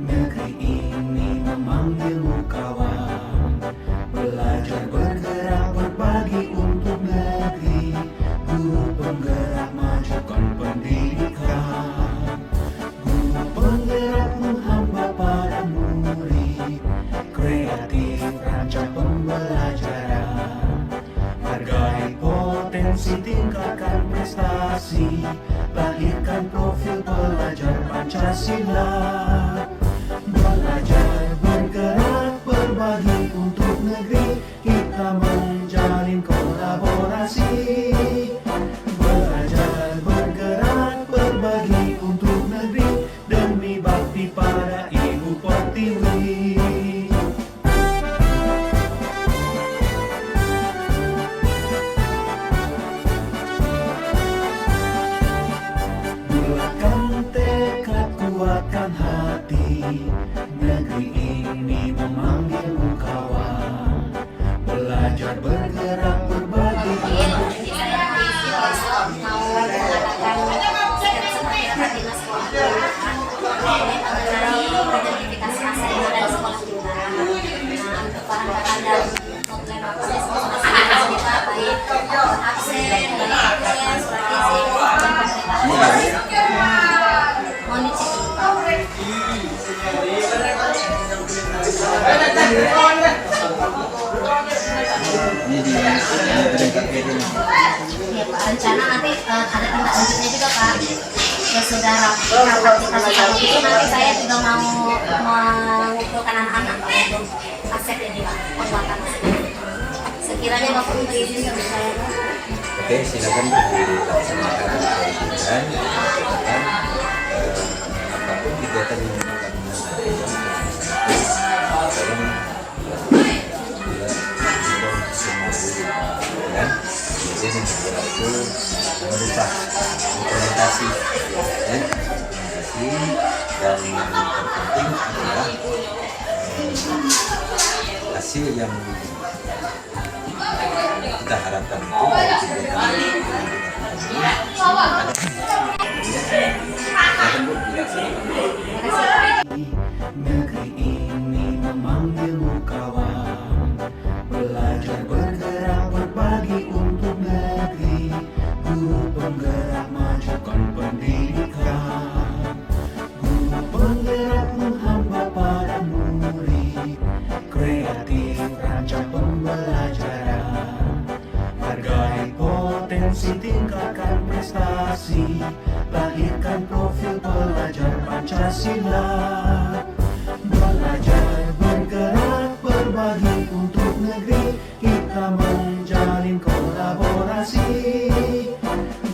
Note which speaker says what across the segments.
Speaker 1: Negeri ini memanggilmu kawan, belajar bergerak berbagi untuk negeri. Guru penggerak majukan pendidikan, guru penggerak menghamba para murid, kreatif rancang pembelajaran, hargai potensi tingkatkan prestasi, lahirkan profil pelajar Pancasila. Belajar bergerak berbagi untuk negeri, kita menjalin kolaborasi. Belajar bergerak berbagi untuk negeri, demi bakti pada Ibu Pertiwi. Bulatkan tekad, kuatkan hati, negeri ini memanggilmu kawan, belajar bergerak berbagi.
Speaker 2: Ya Pak, rencana nanti ada tindak lanjutnya juga Pak. Sesudah rapat kita sekarang itu nanti saya juga mau mengumpulkan anak-anak Pak untuk aset ini Pak, pembuatan aset. Sekiranya Bapak mengizinkan saya.
Speaker 3: Oke, silakan dilaksanakan dan apapun kegiatan yang ini berlaku merubah implementasi dan yang terpenting adalah hasil yang kita harapkan itu dari kegiatan
Speaker 1: Negeri ini memanggilmu kawan, belajar bergerak berbagi untuk negeri. Guru penggerak majukan pendidikan, guru penggerak menghamba para murid, kreatif rancang pembelajaran, hargai potensi tingkatkan prestasi, lahirkan profil pelajar Pancasila. Belajar bergerak berbagi untuk negeri, kita menjalin kolaborasi.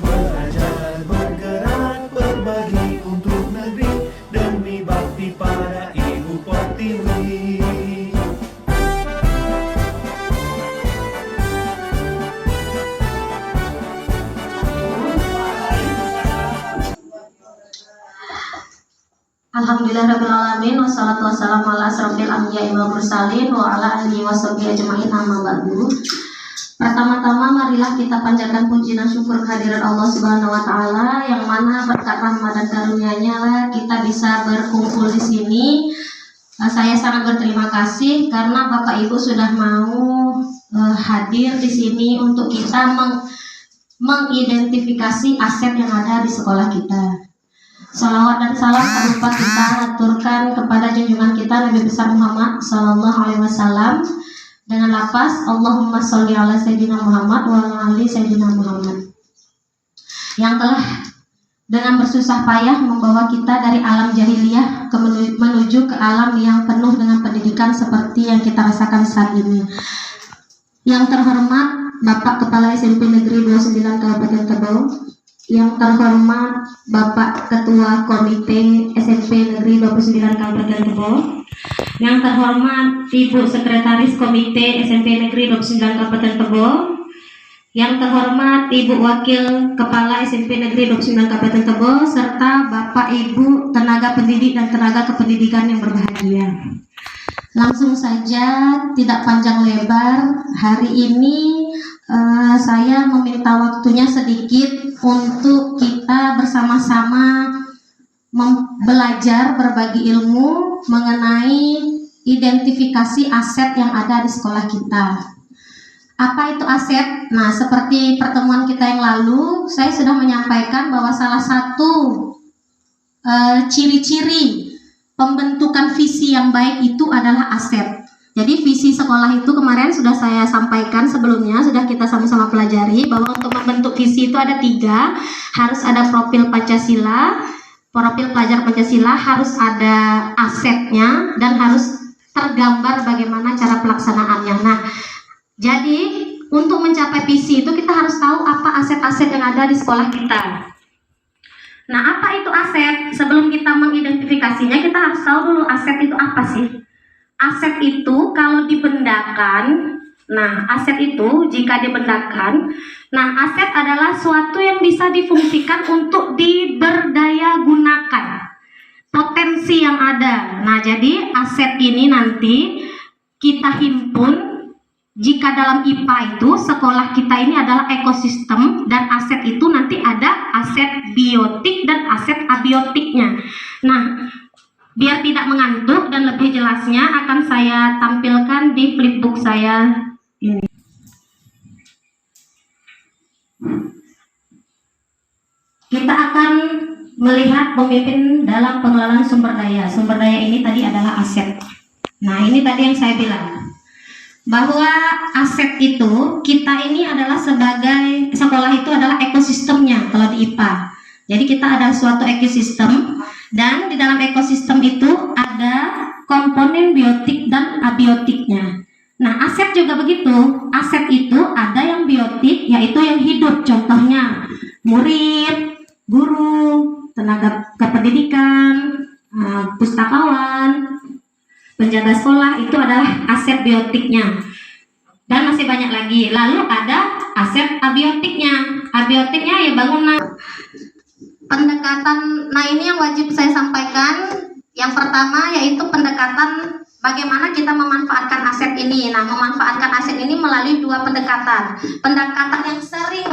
Speaker 1: Belajar bergerak berbagi untuk negeri, demi bakti pada Ibu Pertiwi.
Speaker 2: Alhamdulillahirrahmanirrahim. Wassalatu wassalamu ala asrofil anbiya'i wal mursalin wa ala alihi washabihi ajma'in, amma ba'du. Pertama-tama marilah kita panjatkan puji dan syukur kehadiran Allah Subhanahu wa taala, yang mana berkat rahmat dan karunia-Nya lah kita bisa berkumpul di sini. Saya sangat berterima kasih karena Bapak Ibu sudah mau hadir di sini untuk kita mengidentifikasi aset yang ada di sekolah kita. Salawat dan salam tak lupa kita aturkan kepada junjungan kita Nabi besar Muhammad Sallallahu Alaihi Wasallam dengan lafaz Allahumma sholli ala Sayyidina Muhammad wa ala ali Sayyidina Muhammad, yang telah dengan bersusah payah membawa kita dari alam jahiliyah menuju ke alam yang penuh dengan pendidikan seperti yang kita rasakan saat ini. Yang terhormat Bapak Kepala SMP Negeri 29 Kabupaten Tebau, yang terhormat Bapak Ketua Komite SMP Negeri 29 Kabupaten Tebau, yang terhormat Ibu Sekretaris Komite SMP Negeri 29 Kabupaten Tebau, yang terhormat Ibu Wakil Kepala SMP Negeri 29 Kabupaten Tebau, serta Bapak Ibu tenaga pendidik dan tenaga kependidikan yang berbahagia. Langsung saja, tidak panjang lebar, hari ini saya meminta waktunya sedikit untuk kita bersama-sama belajar berbagi ilmu mengenai identifikasi aset yang ada di sekolah kita. Apa itu aset? Nah, seperti pertemuan kita yang lalu, saya sudah menyampaikan bahwa salah satu ciri-ciri pembentukan visi yang baik itu adalah aset. Jadi visi sekolah itu kemarin sudah saya sampaikan sebelumnya, sudah kita sama-sama pelajari bahwa untuk membentuk visi itu ada 3, harus ada profil Pancasila, profil pelajar Pancasila, harus ada asetnya, dan harus tergambar bagaimana cara pelaksanaannya. Nah, jadi untuk mencapai visi itu kita harus tahu apa aset-aset yang ada di sekolah kita. Nah, apa itu aset? Sebelum kita mengidentifikasinya, kita harus tahu dulu aset itu apa sih. Aset itu kalau dibendakan, nah aset itu jika dibendakan, nah aset adalah suatu yang bisa difungsikan untuk diberdaya gunakan, potensi yang ada. Nah, jadi aset ini nanti kita himpun. Jika dalam IPA itu sekolah kita ini adalah ekosistem, dan aset itu nanti ada aset biotik dan aset abiotiknya. Nah, biar tidak mengantuk dan lebih jelasnya akan saya tampilkan di flipbook saya ini. Kita akan melihat pemimpin dalam pengelolaan sumber daya. Sumber daya ini tadi adalah aset. Nah, ini tadi yang saya bilang, bahwa aset itu kita ini adalah sebagai sekolah itu adalah ekosistemnya kalau di IPA. Jadi kita ada suatu ekosistem, dan di dalam ekosistem itu ada komponen biotik dan abiotiknya. Nah, aset juga begitu. Aset itu ada yang biotik, yaitu yang hidup, contohnya murid, guru, tenaga kependidikan, pustakawan, penjaga sekolah, itu adalah aset biotiknya. Dan masih banyak lagi. Lalu ada aset abiotiknya. Abiotiknya ya bangunan. Pendekatan, nah ini yang wajib saya sampaikan. Yang pertama yaitu pendekatan bagaimana kita memanfaatkan aset ini. Nah, memanfaatkan aset ini melalui 2 pendekatan. Pendekatan yang sering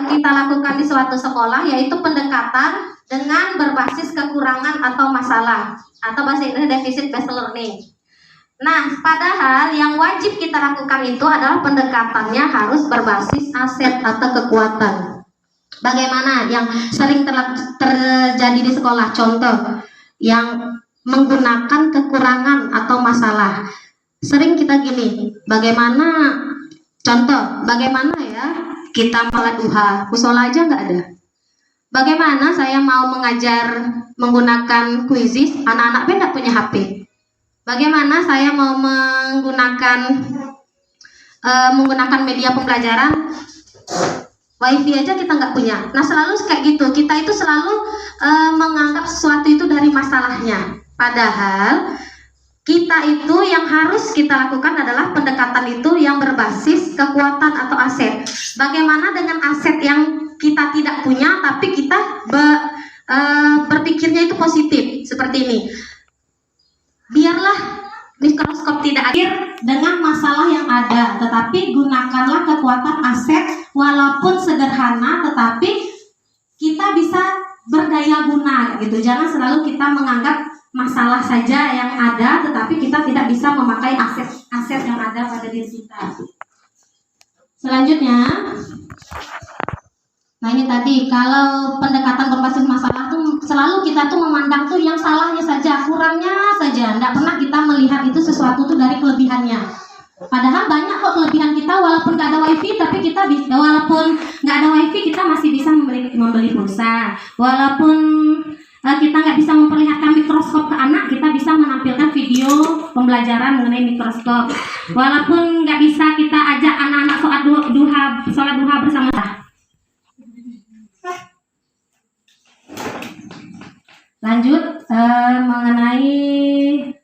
Speaker 2: kita lakukan di suatu sekolah yaitu pendekatan dengan berbasis kekurangan atau masalah, atau bahasa Inggris deficit based learning. Nah, padahal yang wajib kita lakukan itu adalah pendekatannya harus berbasis aset atau kekuatan. Bagaimana yang sering terjadi di sekolah? Contoh yang menggunakan kekurangan atau masalah. Sering kita gini, bagaimana ya kita malah duha, musola aja nggak ada. Bagaimana saya mau mengajar menggunakan Quizizz, anak-anak tidak punya HP. Bagaimana saya mau menggunakan media pembelajaran, WiFi aja kita nggak punya. Nah, selalu kayak gitu. Kita itu selalu menganggap sesuatu itu dari masalahnya. Padahal kita itu yang harus kita lakukan adalah pendekatan itu yang berbasis kekuatan atau aset. Bagaimana dengan aset yang kita tidak punya tapi kita berpikirnya itu positif seperti ini. Biarlah mikroskop tidak hadir dengan masalah yang ada, tetapi gunakanlah kekuatan aset walaupun sederhana, tetapi kita bisa berdaya guna gitu. Jangan selalu kita menganggap masalah saja yang ada, tetapi kita tidak bisa memakai aset yang ada pada diri kita. Selanjutnya, nah ini tadi kalau pendekatan berbasis masalah tuh selalu kita tuh memandang tuh yang salahnya saja, kurangnya saja, tidak pernah kita melihat itu sesuatu tuh dari kelebihannya. Padahal banyak kok kelebihan kita, walaupun nggak ada wifi, tapi kita bisa, walaupun nggak ada wifi kita masih bisa membeli pulsa, walaupun kita nggak bisa memperlihatkan mikroskop ke anak, kita bisa menampilkan video pembelajaran mengenai mikroskop. Walaupun nggak bisa kita ajak anak-anak sholat duha bersama. Lanjut mengenai,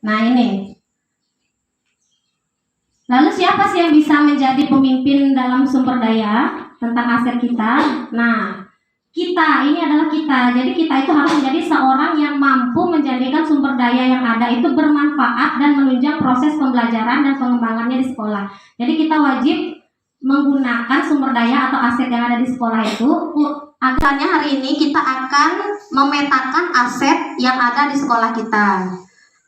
Speaker 2: nah ini. Lalu siapa sih yang bisa menjadi pemimpin dalam sumber daya tentang aset kita? Nah, kita, ini adalah kita. Jadi kita itu harus menjadi seorang yang mampu menjadikan sumber daya yang ada itu bermanfaat dan menunjang proses pembelajaran dan pengembangannya di sekolah. Jadi kita wajib menggunakan sumber daya atau aset yang ada di sekolah itu. Agarnya hari ini kita akan memetakan aset yang ada di sekolah kita.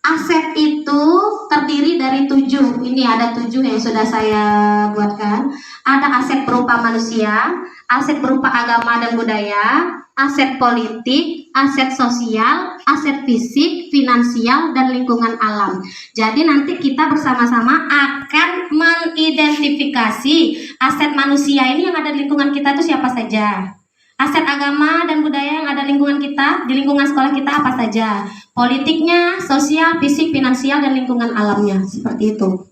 Speaker 2: Aset itu terdiri dari 7. Ini ada 7 yang sudah saya buatkan. Ada aset berupa manusia, aset berupa agama dan budaya, aset politik, aset sosial, aset fisik, finansial, dan lingkungan alam. Jadi nanti kita bersama-sama akan mengidentifikasi aset manusia ini yang ada di lingkungan kita itu siapa saja. Aset agama dan budaya yang ada di lingkungan kita, di lingkungan sekolah kita apa saja. Politiknya, sosial, fisik, finansial, dan lingkungan alamnya. Seperti itu.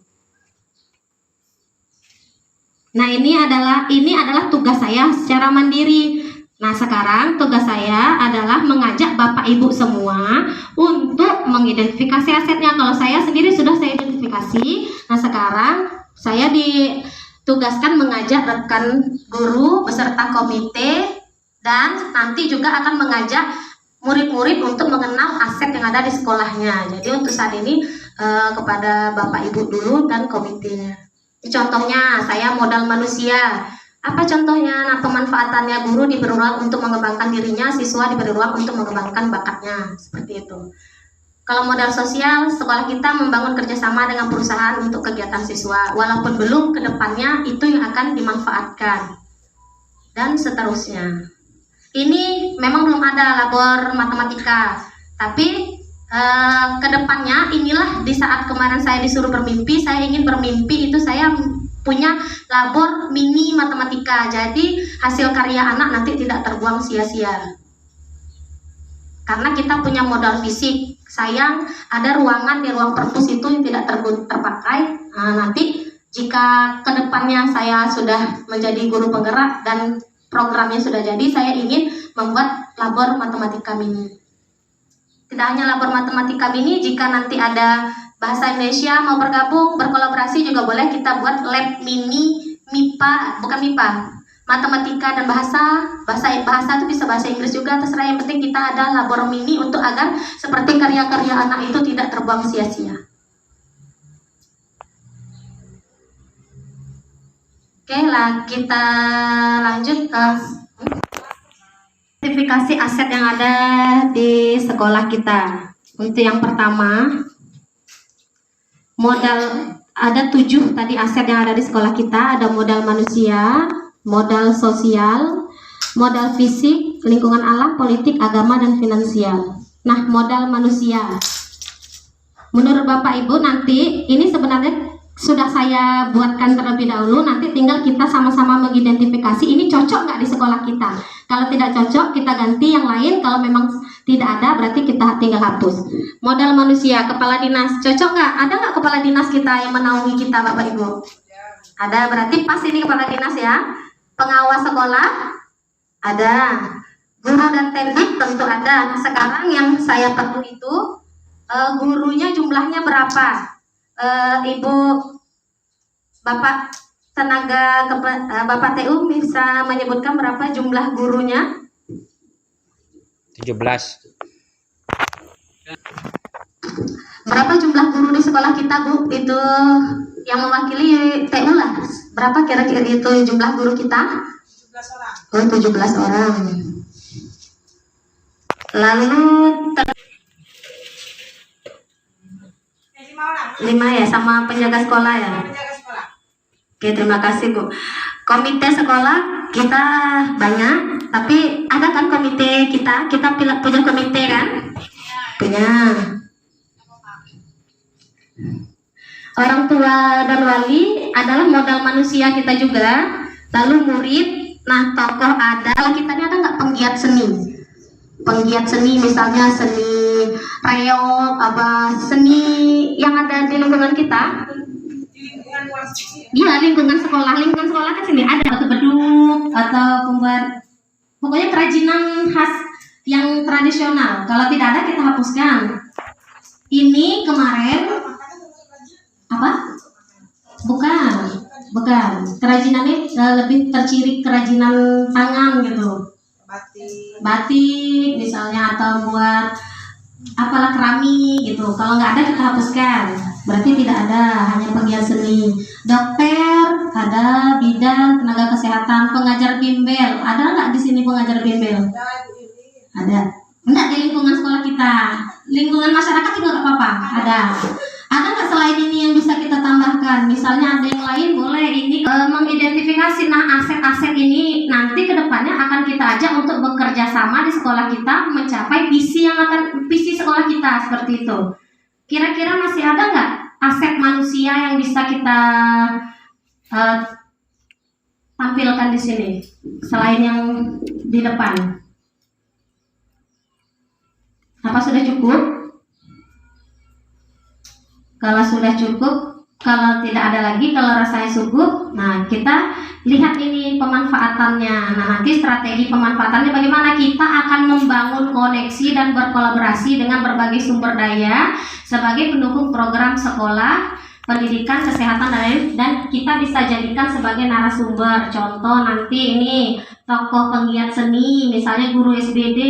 Speaker 2: Nah, ini adalah tugas saya secara mandiri. Nah, sekarang tugas saya adalah mengajak Bapak Ibu semua untuk mengidentifikasi asetnya. Kalau saya sendiri sudah saya identifikasi. Nah, sekarang saya ditugaskan mengajak rekan guru beserta komite, dan nanti juga akan mengajak murid-murid untuk mengenal aset yang ada di sekolahnya. Jadi untuk saat ini kepada Bapak Ibu dulu dan komitenya. Contohnya saya modal manusia. Apa contohnya? Nah, pemanfaatannya, guru diberi ruang untuk mengembangkan dirinya, siswa diberi ruang untuk mengembangkan bakatnya. Seperti itu. Kalau modal sosial, sekolah kita membangun kerjasama dengan perusahaan untuk kegiatan siswa. Walaupun belum, kedepannya itu yang akan dimanfaatkan. Dan seterusnya. Ini memang belum ada labor matematika, tapi kedepannya inilah di saat kemarin saya disuruh bermimpi, saya ingin bermimpi itu saya punya labor mini matematika. Jadi hasil karya anak nanti tidak terbuang sia-sia. Karena kita punya modal fisik, sayang ada ruangan di ruang perpus itu yang tidak terpakai. Nah, nanti jika kedepannya saya sudah menjadi guru penggerak dan programnya sudah jadi, saya ingin membuat labor matematika mini. Tidak hanya labor matematika mini, jika nanti ada bahasa Indonesia mau bergabung, berkolaborasi juga boleh kita buat lab mini MIPA, bukan MIPA, matematika dan bahasa itu bisa bahasa Inggris juga, terserah, yang penting kita ada labor mini untuk agar seperti karya-karya anak itu tidak terbuang sia-sia. Oke lah, kita lanjut ke identifikasi aset yang ada di sekolah kita. Untuk yang pertama, modal, ada 7 tadi aset yang ada di sekolah kita. Ada modal manusia, modal sosial, modal fisik, lingkungan alam, politik, agama, dan finansial. Nah, modal manusia, menurut Bapak Ibu nanti ini sebenarnya sudah saya buatkan terlebih dahulu, nanti tinggal kita sama-sama mengidentifikasi ini cocok nggak di sekolah kita. Kalau tidak cocok, kita ganti yang lain. Kalau memang tidak ada, berarti kita tinggal hapus. Modal manusia, kepala dinas, cocok nggak? Ada nggak kepala dinas kita yang menaungi kita, Bapak Ibu? Ada, berarti pas ini kepala dinas ya. Pengawas sekolah, ada. Guru dan teknik tentu ada. Nah, sekarang yang saya perlu itu, gurunya jumlahnya berapa? Ibu Bapak tenaga Bapak TU bisa menyebutkan berapa jumlah gurunya?
Speaker 4: 17.
Speaker 2: Berapa jumlah guru di sekolah kita, Bu? Itu yang mewakili TU lah. Berapa kira-kira itu jumlah guru kita? 17 orang. Oh, 17 orang. Lalu 5 ya, sama penjaga sekolah ya. Oke, terima kasih Bu. Komite sekolah kita banyak, tapi ada kan komite kita punya komite kan? Punya. Orang tua dan wali adalah modal manusia kita juga. Lalu murid, nah tokoh ada. Kalau kita ini ada nggak penggiat seni? Penggiat seni misalnya seni reog, seni yang ada di lingkungan kita. Iya, lingkungan sekolah kan sini ada batu beduk atau pembuat, pokoknya kerajinan khas yang tradisional. Kalau tidak ada kita hapuskan. Ini kemarin apa? Bukan. Kerajinan ini lebih terciri kerajinan tangan gitu. Batik misalnya, atau buat apalah keramik gitu. Kalau nggak ada kita hapuskan. berarti tidak ada, hanya penggiat seni. Dokter ada, bidan, tenaga kesehatan, pengajar bimbel. Ada nggak di sini pengajar bimbel? Ada. Enggak di lingkungan sekolah kita. Lingkungan masyarakat juga nggak apa-apa. Ada. Ada nggak selain ini yang bisa kita tambahkan? Misalnya ada yang lain boleh ini mengidentifikasi. Nah, aset-aset ini nanti kedepannya akan kita ajak untuk bekerja sama di sekolah kita mencapai visi sekolah kita seperti itu. Kira-kira masih ada nggak aset manusia yang bisa kita tampilkan di sini selain yang di depan? Apa sudah cukup? Kalau sudah cukup, kalau tidak ada lagi, kalau rasanya cukup, nah kita lihat ini pemanfaatannya. Nah, nanti strategi pemanfaatannya bagaimana kita akan membangun koneksi dan berkolaborasi dengan berbagai sumber daya sebagai pendukung program sekolah, pendidikan, kesehatan, dan kita bisa jadikan sebagai narasumber. Contoh nanti ini tokoh penggiat seni, misalnya guru SBD.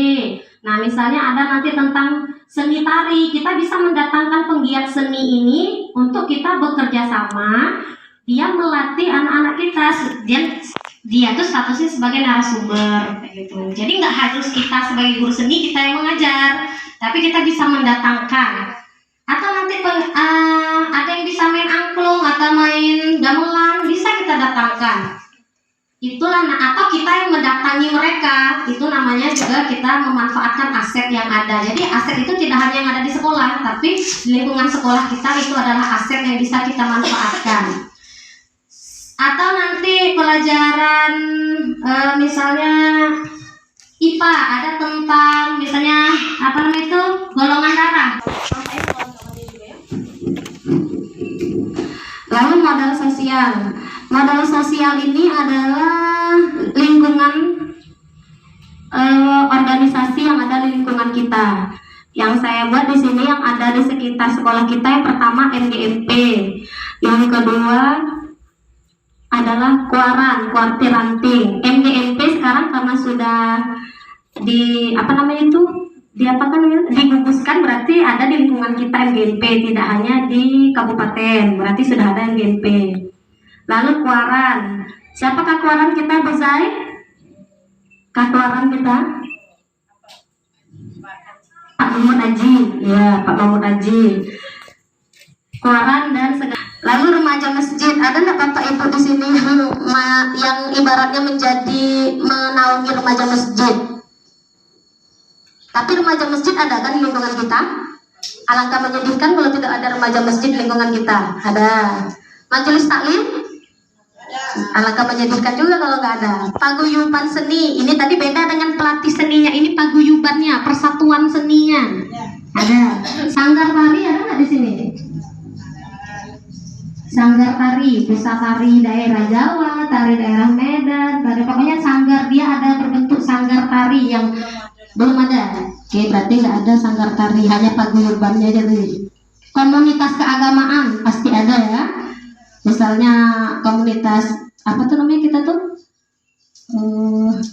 Speaker 2: Nah, misalnya ada nanti tentang seni tari, kita bisa mendatangkan penggiat seni ini untuk kita bekerja sama. Dia melatih anak-anak kita, dia tuh statusnya sebagai narasumber gitu. Jadi nggak harus kita sebagai guru seni kita yang mengajar, tapi kita bisa mendatangkan. Atau nanti ada yang bisa main angklung atau main gamelan, bisa kita datangkan. Itulah, atau kita yang mendatangi mereka, itu namanya juga kita memanfaatkan aset yang ada. Jadi aset itu tidak hanya yang ada di sekolah, tapi di lingkungan sekolah kita itu adalah aset yang bisa kita manfaatkan. Atau nanti pelajaran misalnya IPA ada tentang misalnya apa namanya itu golongan darah. Lalu modal sosial. Modal sosial ini adalah lingkungan organisasi yang ada di lingkungan kita. Yang saya buat di sini yang ada di sekitar sekolah kita, yang pertama MGMP, yang kedua adalah Kuaran, Kuarti Ranting. MGMP sekarang karena sudah diguguskan, berarti ada di lingkungan kita MGMP, tidak hanya di kabupaten, berarti sudah ada MGMP. Lalu Kuaran, siapakah Kuaran kita, Bu Zai? Kuaran kita Pak Mahmud Aji, ya Pak Mahmud Aji. Kuaran dan lalu remaja masjid, ada nggak Bapak Ibu di sini yang ibaratnya menaungi remaja masjid? Tapi remaja masjid ada kan di lingkungan kita? Alangkah menyedihkan kalau tidak ada remaja masjid di lingkungan kita. Ada. Majelis taklim? Alangkah menyedihkan juga kalau nggak ada. Paguyuban seni, ini tadi beda dengan pelatih seninya, ini paguyubannya, persatuan seninya. Ada. Sanggar tari ada nggak di sini? Sanggar tari, pusat tari daerah Jawa, tari daerah Medan, tari pokoknya sanggar, dia ada berbentuk sanggar tari yang belum ada. Oke, berarti nggak ada sanggar tari, hanya paguyubannya aja tuh. Komunitas keagamaan pasti ada ya. Misalnya komunitas apa tuh namanya kita tuh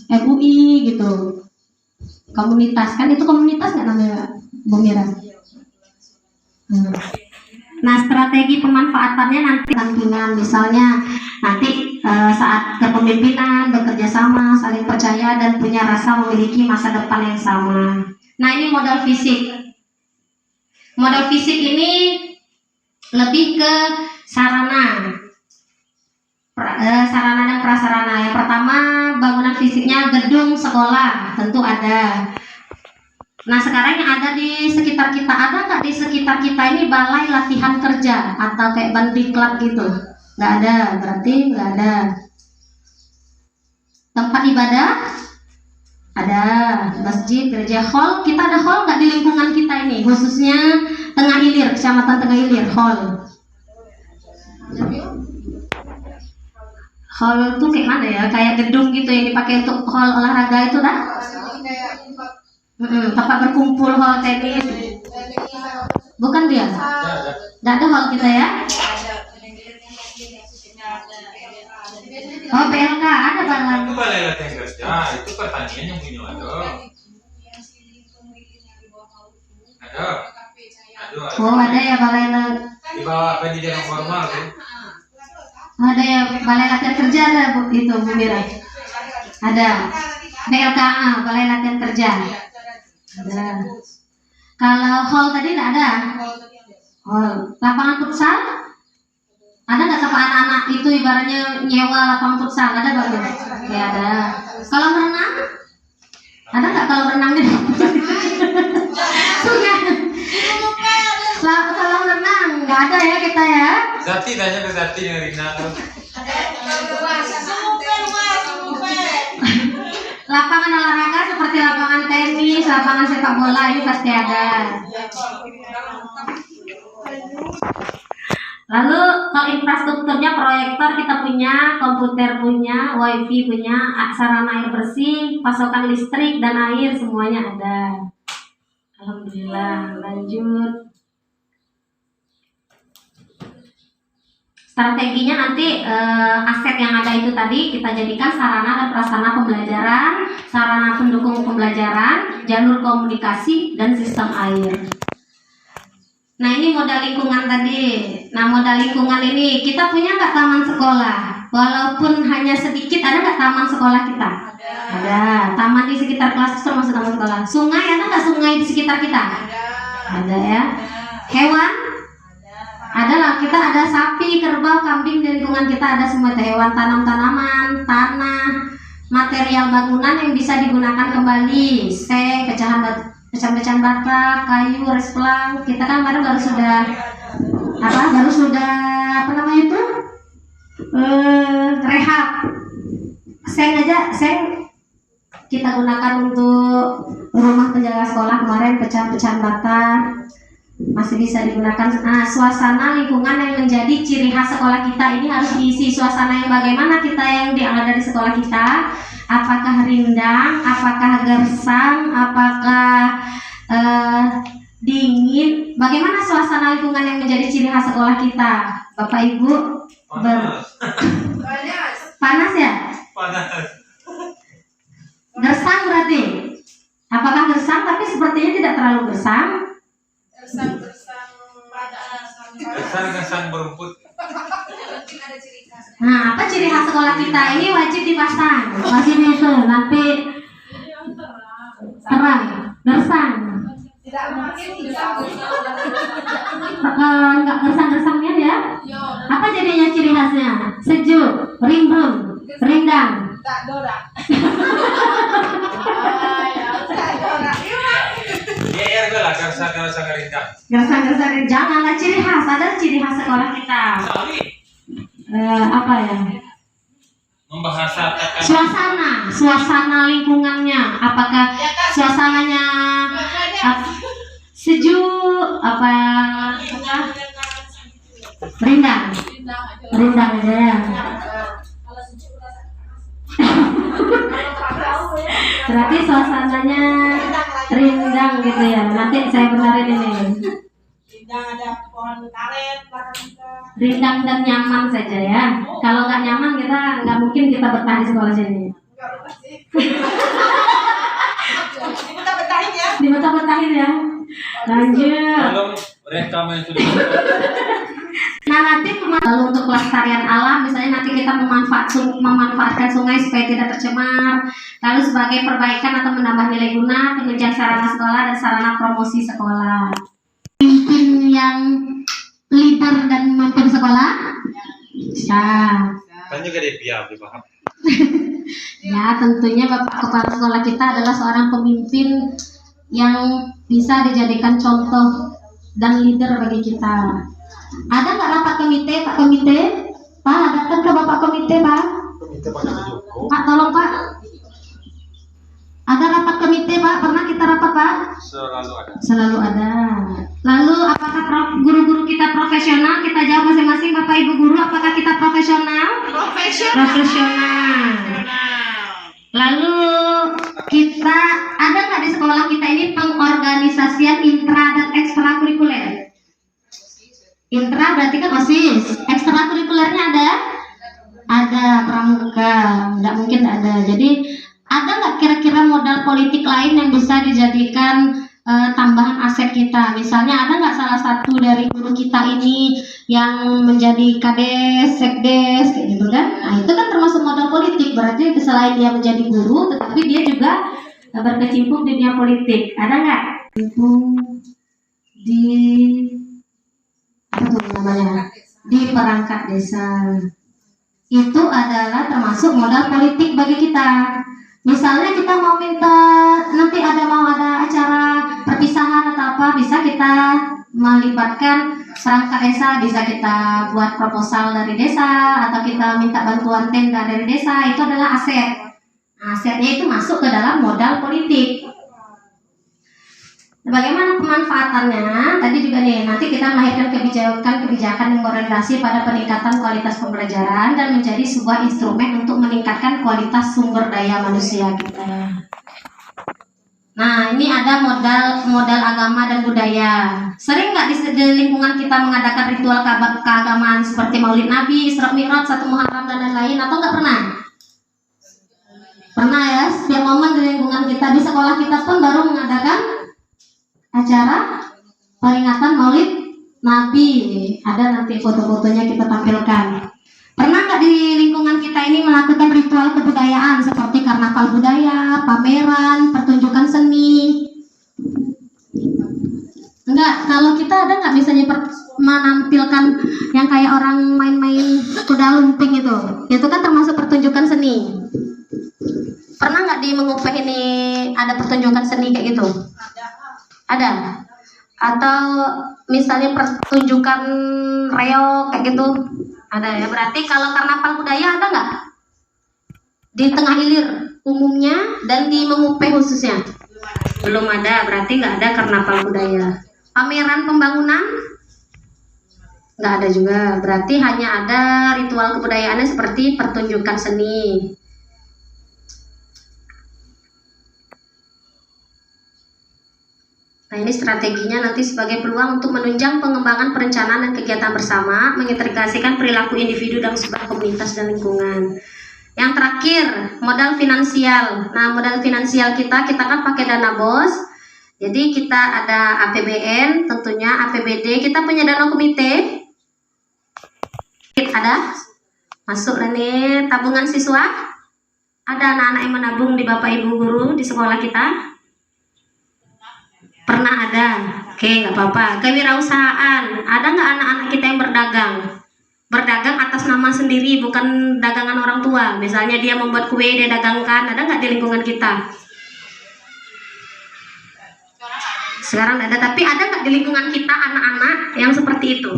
Speaker 2: MUI gitu. Komunitas kan itu komunitas nggak namanya Bu Mira? Nah, strategi pemanfaatannya nanti sampingan, misalnya nanti saat kepemimpinan bekerja sama, saling percaya dan punya rasa memiliki masa depan yang sama. Nah, ini modal fisik. Modal fisik ini lebih ke sarana dan prasarana. Yang pertama, bangunan fisiknya gedung sekolah tentu ada. Nah, sekarang yang ada di sekitar kita, ada nggak di sekitar kita ini balai latihan kerja atau kayak bandiklat gitu? Nggak ada, berarti nggak ada. Tempat ibadah ada, masjid, gereja, hall. Kita ada hall nggak di lingkungan kita ini, khususnya Tengah Ilir, Kecamatan Tengah Ilir, hall. Hall tuh kayak mana ya? Kayak gedung gitu yang dipakai untuk hall olahraga itu dah? Tempat berkumpul, hall tenis. Bukan dia? Nggak ada hall kita ya? Oh, PLK ada banget.
Speaker 5: Itu balai latihan kerja, itu pertanian yang punya ada. Ada.
Speaker 2: Oh, ada ya balai
Speaker 5: Dibawa pendidikan formal tuh.
Speaker 2: Ada ya, balai latihan kerja ada itu Bu Mira. Ada. BLKA, balai latihan kerja. Ada. Kalau hall tadi tidak ada. Hall. Lapangan futsal? Ada nggak sama anak-anak itu ibaratnya nyewa lapangan futsal? Ada bagus? Ya ada. Kalau berenang? Ada nggak kalau berenangnya? Sungai. Kalau berenang nggak ada ya kita ya.
Speaker 5: Zati tanya ke Zati yang Rina tuh.
Speaker 2: Lapangan olahraga seperti lapangan tenis, lapangan sepak bola ini pasti ada. Lalu kalau infrastrukturnya proyektor kita punya, komputer punya, wifi punya, sarana air bersih, pasokan listrik dan air semuanya ada. Alhamdulillah. Lanjut. Strateginya nanti aset yang ada itu tadi kita jadikan sarana dan prasarana pembelajaran, sarana pendukung pembelajaran, jalur komunikasi, dan sistem air. Nah ini modal lingkungan tadi. Nah modal lingkungan ini kita punya nggak taman sekolah? Walaupun hanya sedikit, ada nggak taman sekolah kita? Ada. Taman di sekitar kelas termasuk taman sekolah. Sungai ada nggak sungai di sekitar kita? Ada ya. Hewan? Ada lah. Kita ada sapi, kerbau, kambing di lingkungan kita ada semua hewan, tanam-tanaman, tanah, material bangunan yang bisa digunakan kembali, seng, pecahan bata, kayu, resplang. Kita kan baru sudah apa namanya itu rehab. Seng kita gunakan untuk rumah penjaga sekolah kemarin, pecahan bata masih bisa digunakan. Nah, suasana lingkungan yang menjadi ciri khas sekolah kita ini harus diisi. Suasana yang bagaimana kita yang ada di sekolah kita? Apakah rindang? Apakah gersang? Apakah dingin? Bagaimana suasana lingkungan yang menjadi ciri khas sekolah kita, Bapak Ibu? Panas ya?
Speaker 5: Panas.
Speaker 2: Gersang berarti? Apakah gersang? Tapi sepertinya tidak terlalu gersang.
Speaker 5: Gersang berumput.
Speaker 2: Nah, apa ciri khas sekolah kita? Ini wajib dipasang. Wajib itu nanti terang, gersang. Enggak gersang-gersangnya ya? Apa jadinya ciri khasnya? Sejuk, rimbun, rindang.
Speaker 5: GR gue lah, gersang rindang.
Speaker 2: Gersang-gersang janganlah ciri khas. Ada ciri khas sekolah kita. Apa ya?
Speaker 5: Membahasakan
Speaker 2: suasana lingkungannya. Apakah suasananya sejuk? Apa rindang aja ya. Berarti suasananya rindang gitu ya. Nanti saya benerin ini.
Speaker 6: Ada pohon karet,
Speaker 2: Rindang dan nyaman saja ya. Kalau nggak nyaman nggak mungkin kita betah di sekolah sini. Dibetah-betahin ya. Lanjut.
Speaker 5: Tolong rekam yang sudah.
Speaker 2: Nah nanti lalu untuk pelestarian alam, misalnya nanti kita memanfaatkan sungai supaya tidak tercemar. Lalu sebagai perbaikan atau menambah nilai guna, penunjang sarana sekolah dan sarana promosi sekolah. Pemimpin yang leader dan memimpin sekolah.
Speaker 5: Kan juga dia paham.
Speaker 2: Ya tentunya Bapak Kepala Sekolah kita adalah seorang pemimpin yang bisa dijadikan contoh dan leader bagi kita. Ada nggak rapat komite, Pak Komite? Pak, datang ke Bapak Komite, Pak. Pak, tolong Pak. Ada rapat komite, Pak? Pernah kita rapat, Pak? Selalu ada. Lalu apakah guru-guru kita profesional? Kita jawab masing-masing, Bapak Ibu guru, apakah kita profesional? Profesional. Lalu kita ada nggak di sekolah kita ini pengorganisasian intra dan ekstrakurikuler? Intra berarti kan OSIS. Ekstrakurikulernya ada? Ada pramuka. Nggak mungkin ada. Jadi ada nggak kira-kira modal politik lain yang bisa dijadikan tambahan aset kita. Misalnya ada nggak salah satu dari guru kita ini yang menjadi kades, sekdes, kayak gitu kan? Nah itu kan termasuk modal politik. Berarti selain dia menjadi guru, tetapi dia juga berkecimpung di dunia politik. Ada nggak? Di apa tuh namanya? Di perangkat desa. Itu adalah termasuk modal politik bagi kita. Misalnya kita mau minta nanti mau ada acara perpisahan atau apa, bisa kita melibatkan perangkat desa, bisa kita buat proposal dari desa atau kita minta bantuan tenda dari desa. Itu adalah aset. Nah, asetnya itu masuk ke dalam modal politik. Bagaimana pemanfaatannya? Tadi juga nih, nanti kita melahirkan kebijakan yang berorientasi pada peningkatan kualitas pembelajaran dan menjadi sebuah instrumen untuk meningkatkan kualitas sumber daya manusia kita. Nah, ini ada modal agama dan budaya. Sering nggak di lingkungan kita mengadakan ritual keagamaan seperti Maulid Nabi, Isra Mi'raj, 1 Muharram dan lain-lain, atau nggak pernah? Pernah ya, setiap momen di lingkungan kita, di sekolah kita pun baru mengadakan acara peringatan Maulid Nabi. Ada nanti foto-fotonya kita tampilkan. Pernah nggak di lingkungan kita ini melakukan ritual kebudayaan seperti karnaval budaya, pameran, pertunjukan seni? Enggak. Kalau kita ada nggak misalnya menampilkan yang kayak orang main-main kuda lumping itu kan termasuk pertunjukan seni. Pernah nggak di Mengupeh ini ada pertunjukan seni kayak gitu? Ada? Atau misalnya pertunjukan reog kayak gitu? Ada ya. Berarti kalau karnaval budaya ada nggak? Di Tengah Ilir umumnya dan di Mengupeh khususnya? Belum ada. Berarti nggak ada karnaval budaya. Pameran pembangunan? Nggak ada juga. Berarti hanya ada ritual kebudayaannya seperti pertunjukan seni. Nah, ini strateginya nanti sebagai peluang untuk menunjang pengembangan perencanaan dan kegiatan bersama, mengintegrasikan perilaku individu dan sebuah komunitas dan lingkungan. Yang terakhir, modal finansial. Nah, modal finansial kita kan pakai dana BOS. Jadi kita ada APBN, tentunya APBD, kita punya dana komite. Ada? Masuk nih tabungan siswa. Ada anak-anak yang menabung di Bapak Ibu guru di sekolah kita? Pernah ada? Oke, nggak apa-apa. Kewirausahaan, ada nggak anak-anak kita yang berdagang? Berdagang atas nama sendiri, bukan dagangan orang tua. Misalnya dia membuat kue, dia dagangkan. Ada nggak di lingkungan kita? Sekarang ada, tapi ada nggak di lingkungan kita anak-anak yang seperti itu?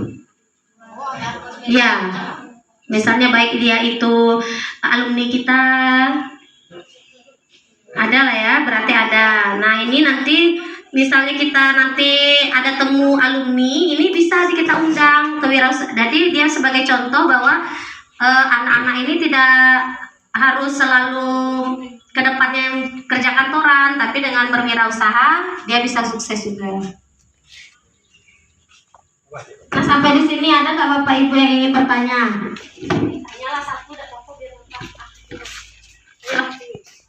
Speaker 2: Ya, misalnya baik dia itu alumni kita, ada lah ya, berarti ada. Nah, ini nanti misalnya kita nanti ada temu alumni, ini bisa kita undang kewirausahaan. Jadi dia sebagai contoh bahwa anak-anak ini tidak harus selalu kedepannya yang kerja kantoran, tapi dengan berwirausaha dia bisa sukses juga. Nah, sampai di sini ada nggak Bapak Ibu yang ingin bertanya? Tanyalah satu dan satu biar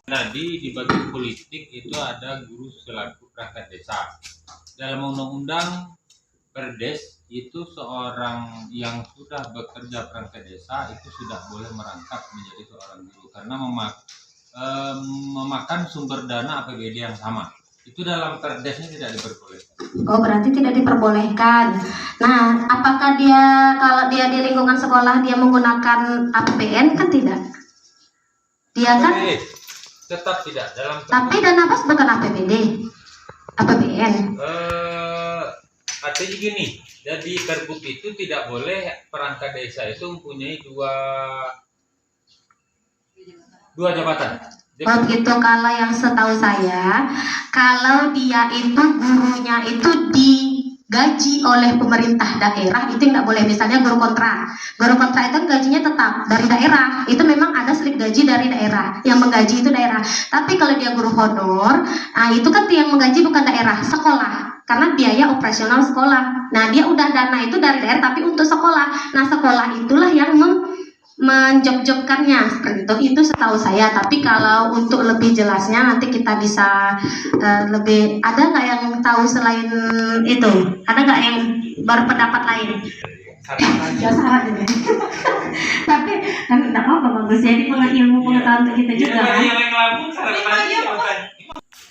Speaker 5: Tadi di bagian politik itu ada guru selaku perangkat desa. Dalam undang-undang Perdes itu seorang yang sudah bekerja perangkat desa itu sudah boleh merangkap menjadi seorang guru karena memakan sumber dana APBD yang sama. Itu dalam Perdesnya tidak diperbolehkan.
Speaker 2: Oh, berarti tidak diperbolehkan. Nah, apakah kalau dia di lingkungan sekolah dia menggunakan APBN kan tidak? Dia kan
Speaker 5: tetap tidak dalam.
Speaker 2: Tapi dana BOS bukan APBD, APBN.
Speaker 5: Artinya gini, jadi Pergub itu tidak boleh perangkat desa itu mempunyai dua jabatan.
Speaker 2: Oh gitu. Kalau yang setahu saya, kalau dia itu gurunya itu digaji oleh pemerintah daerah, itu nggak boleh. Misalnya guru kontra itu gajinya tetap dari daerah, itu memang ada slip gaji dari daerah, yang menggaji itu daerah. Tapi kalau dia guru honor, nah itu kan yang menggaji bukan daerah, sekolah, karena biaya operasional sekolah. Nah dia udah dana itu dari daerah tapi untuk sekolah. Nah sekolah itulah yang menjob-jobkannya seperti itu setahu saya. Tapi kalau untuk lebih jelasnya nanti kita bisa lebih, ada nggak yang tahu selain itu, ada nggak yang berpendapat lain? Ya saran ini. Tapi kan tidak apa-apa, bagus jadi ilmu pengetahuan untuk kita juga kan.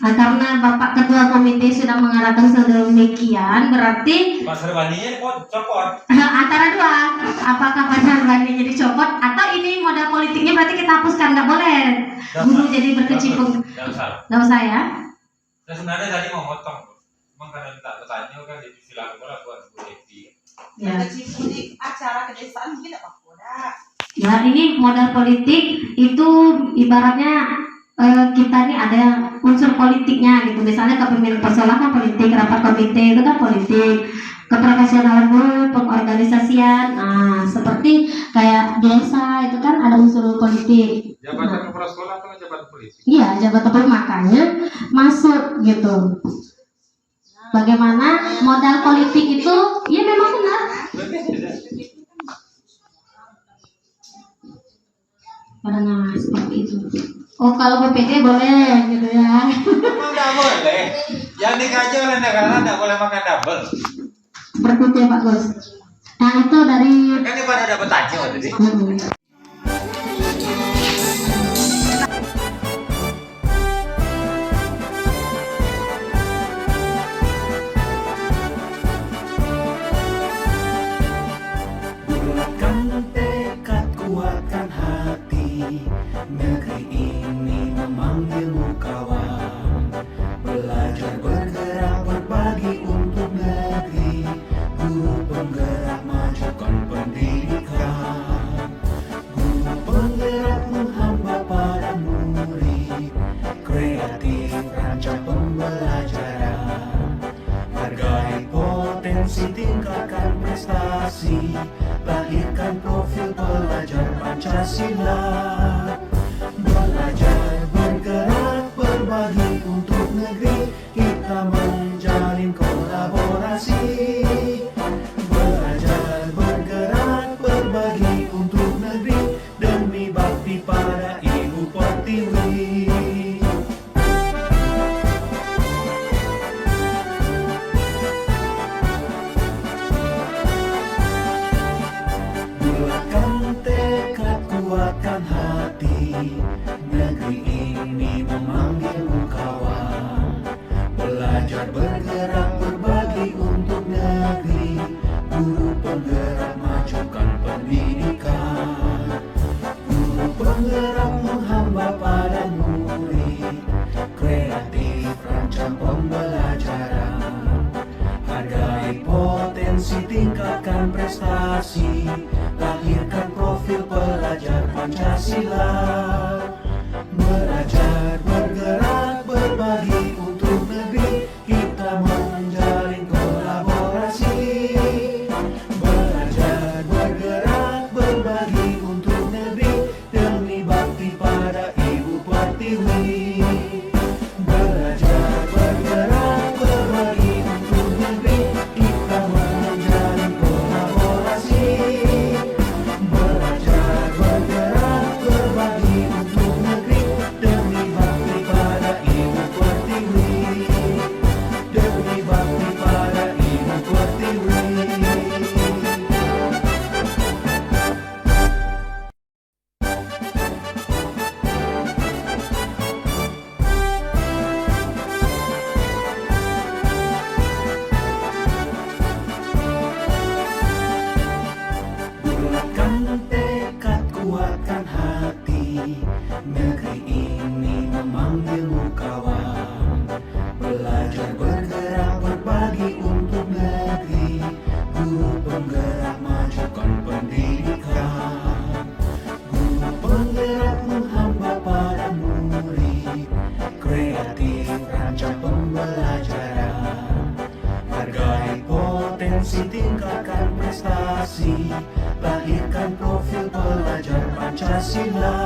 Speaker 2: Nah, karena Bapak Ketua Komite sudah mengatakan sedemikian, berarti
Speaker 5: Pasar bandinya kok copot.
Speaker 2: antara dua, apakah pasar banding jadi copot atau ini modal politiknya berarti kita hapuskan, nggak boleh guru jadi berkecimpung. Nggak usah ya.
Speaker 5: Saya sebenarnya tadi mau motong, emang karena tak bertanya kan jadi silakan bola buat Bu Devi.
Speaker 2: Ya.
Speaker 6: Kecimpung di acara kedesaan mungkin apa udah.
Speaker 2: Ya, ini modal politik itu ibaratnya kita ini ada unsur politiknya gitu. Misalnya kepemimpinan personal kan politik, rapat komite itu kan politik, keprofesionalan guru, pengorganisasian. Nah, seperti kayak desa itu kan ada unsur politik.
Speaker 5: Jabatan kepala sekolah atau jabatan politik?
Speaker 2: Iya, jabatan politik, makanya masuk gitu. Bagaimana modal politik itu? Ya memang benar. Karena seperti itu. Oh, kalau PPD boleh gitu ya.
Speaker 5: Emang nggak boleh. Yang dikaji oleh negara nggak boleh makan double.
Speaker 2: Seperti itu ya Pak Gus. Nah itu dari
Speaker 5: Kan ini pada dapat tanya tadi.
Speaker 1: Bulatkan tekad, kuatkan hati. Negeri ini memanggilmu kawan. Belajar bergerak berbagi untuk negeri. Guru penggerak majukan pendidikan. Guru penggerak menghamba pada murid. Kreatif rancang pembelajaran. Hargai potensi, tingkatkan prestasi. Lahirkan profil pelajar Pancasila. Belajar bergerak berbagi untuk negeri. Kita menjalin kolaborasi. Belajar bergerak berbagi untuk negeri. Demi bakti pada Ibu Pertiwi. Bulatkan tekad, kuatkan hati. Negeri ini memanggilmu kawan. Belajar bergerak berbagi untuk negeri. Guru penggerak majukan pendidikan. Guru penggerak menghamba pada murid. Kreatif rancang pembelajaran. Hargai potensi, tingkatkan prestasi. Lahirkan profil pelajar Pancasila. Belajar bergerak berbagi untuk negeri. Kita menjalin kolaborasi. Belajar bergerak berbagi untuk negeri. Demi bakti pada Ibu Pertiwi. Belajar bergerak berbagi untuk negeri. Kita menjalin kolaborasi. Belajar bergerak berbagi untuk negeri. Demi bakti pada Ibu Pertiwi. Demi bakti pada Ibu Pertiwi. Bulatkan tekad, kuatkan hati. Negeri ini memanggilmu kawan. Belajar bergerak berbagi untuk negeri. Guru penggerak majukan pendidikan. Guru penggerak menghamba pada murid. Kreatif rancang pembelajaran. Hargai potensi, tingkatkan prestasi. Lahirkan profil pelajar Pancasila.